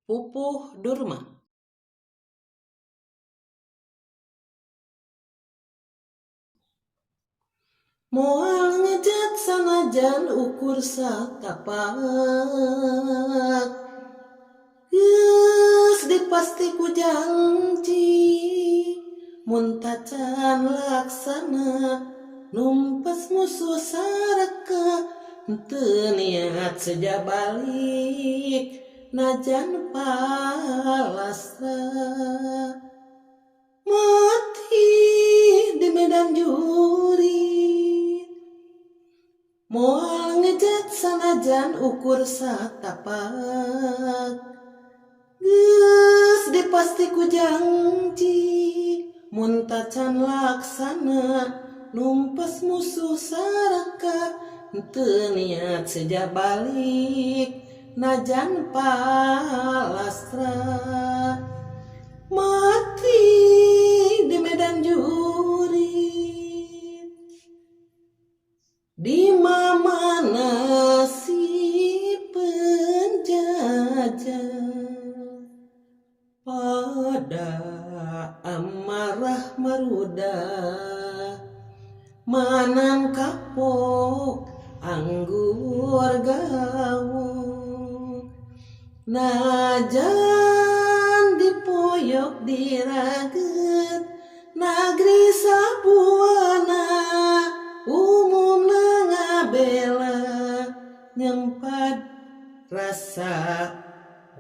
Pupuh Durma. Moal ngejat sanajan ukur satapak, geus dipasti ku janji mun tacan laksana numpes musuh sareka henteu niat seja balik najan palasra mati di medan juri. Moal ngejat sanajan ukur satapak, geus dipasti ku janji mun tacan laksana numpes musuh saraka henteu niat seja balik najan palastra mati di medan juri. Di mana si penjajah pada amarah marudah manan kapok anggur gawuk najan dipoyok diraget nagri sabuana umumna ngabela nyempad rasa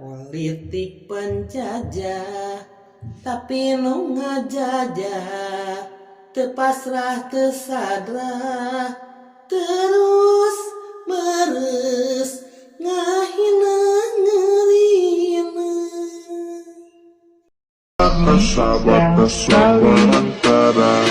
politik penjajah tapi nu ngajajah teu pasrah teu sadrah terus meres ngahina ngerina. Sahabat antara